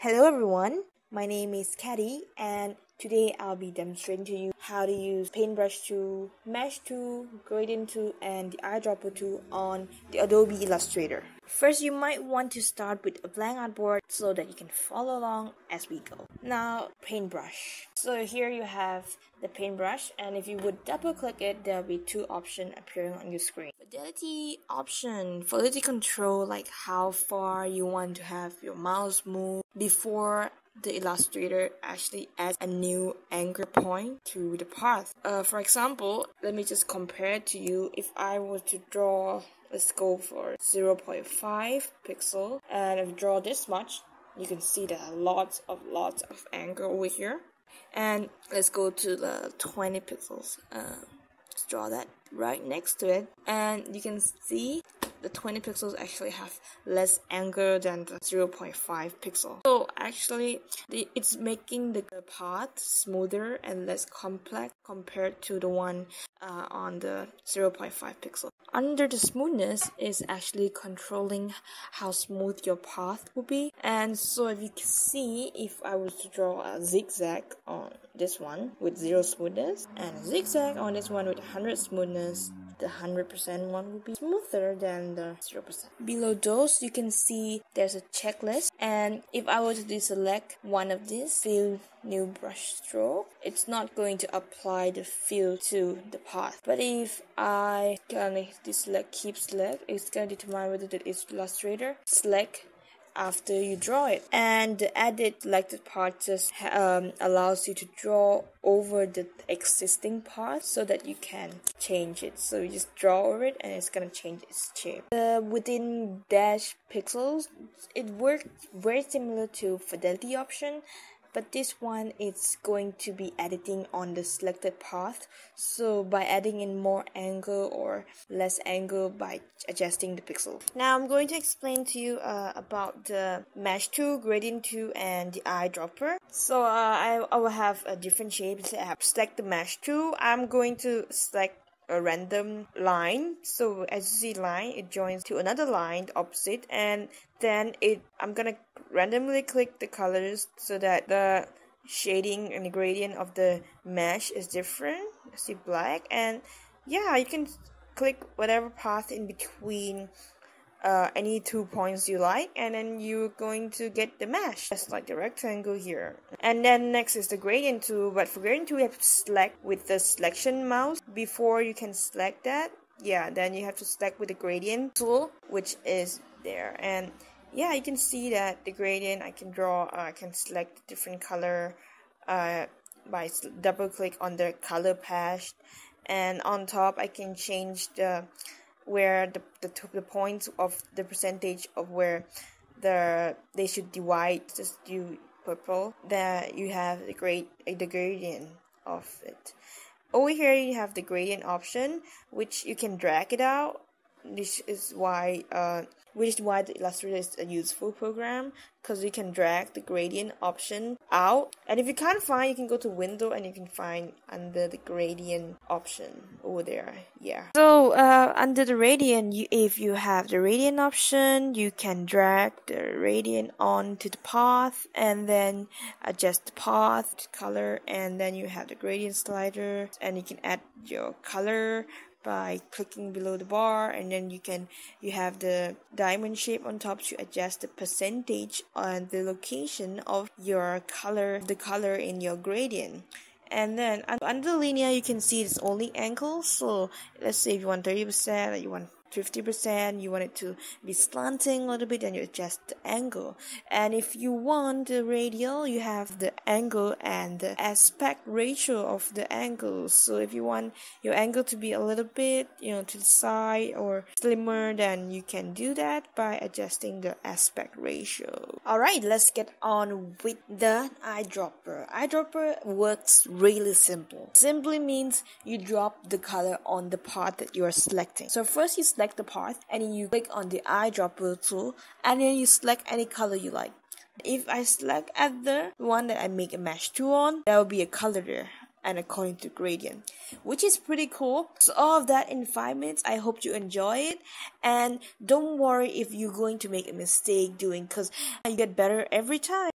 Hello everyone, my name is Caddy and today I'll be demonstrating to you how to use Paintbrush tool, Mesh tool, Gradient tool and the Eyedropper tool on the Adobe Illustrator. First, you might want to start with a blank artboard so that you can follow along as we go. Now, Paintbrush. So here you have the paintbrush, and if you would double click it, there will be two options appearing on your screen. Fidelity option, fidelity control, like how far you want to have your mouse move before the Illustrator actually adds a new anchor point to the path. For example, let me just compare it to you. If I were to draw, let's go for 0.5 pixel, and if I draw this much, you can see there are lots of angle over here. And let's go to the 20 pixels. Let's draw that right next to it, and you can see the 20 pixels actually have less angle than the 0.5 pixel. So actually, it's making the path smoother and less complex compared to the one on the 0.5 pixel. Under the smoothness is actually controlling how smooth your path will be. And so if you can see, if I was to draw a zigzag on this one with 0 smoothness and a zigzag on this one with 100 smoothness, the 100% one will be smoother than the 0%. Below those, you can see there's a checklist, and if I were to deselect one of these, fill new brush stroke, it's not going to apply the fill to the path. But if I can deselect, keep select, it's going to determine whether it is Illustrator. Select after you draw it, and the edit selected part just allows you to draw over the existing part so that you can change it. So you just draw over it and it's gonna change its shape. Within dash pixels, it works very similar to fidelity option, but this one is going to be editing on the selected path, so by adding in more angle or less angle by adjusting the pixel. Now I'm going to explain to you about the Mesh tool, Gradient tool and the Eyedropper. So I will have a different shape. So I have select the Mesh tool. I'm going to select a random line, so as you see line, it joins to another line opposite, and then I'm gonna randomly click the colors so that the shading and the gradient of the mesh is different. See black, and yeah, you can click whatever path in between any 2 points you like, and then you're going to get the mesh just like the rectangle here. And then next is the gradient tool, but for gradient tool you have to select with the selection mouse before you can select that. Yeah, then you have to select with the gradient tool, which is there. And yeah, you can see that the gradient I can select different color by double click on the color patch, and on top I can change where the points of the percentage of where they should divide. Just do purple, that you have the gradient of it. Over here you have the gradient option, which you can drag it out. Which is why the Illustrator is a useful program, because you can drag the gradient option out. And if you can't find, you can go to window and you can find under the gradient option over there. Yeah. So under the gradient, if you have the gradient option, you can drag the gradient onto the path and then adjust the path to color, and then you have the gradient slider, and you can add your color by clicking below the bar, and then you have the diamond shape on top to adjust the percentage on the location of your color, the color in your gradient. And then under the linear, you can see it's only angle. So let's say if you want 30%, or you want 50%, you want it to be slanting a little bit, then you adjust the angle. And if you want the radial, you have the angle and the aspect ratio of the angle. So if you want your angle to be a little bit, to the side or slimmer, then you can do that by adjusting the aspect ratio. Alright, let's get on with the eyedropper. Eyedropper works really simple. Simply means you drop the color on the part that you are selecting. So first you select the path, and then you click on the eyedropper tool, and then you select any color you like. If I select at the one that I make a mesh tool on, there will be a color there, and according to gradient, which is pretty cool. So all of that in 5 minutes. I hope you enjoy it, and don't worry if you're going to make a mistake doing, because you get better every time.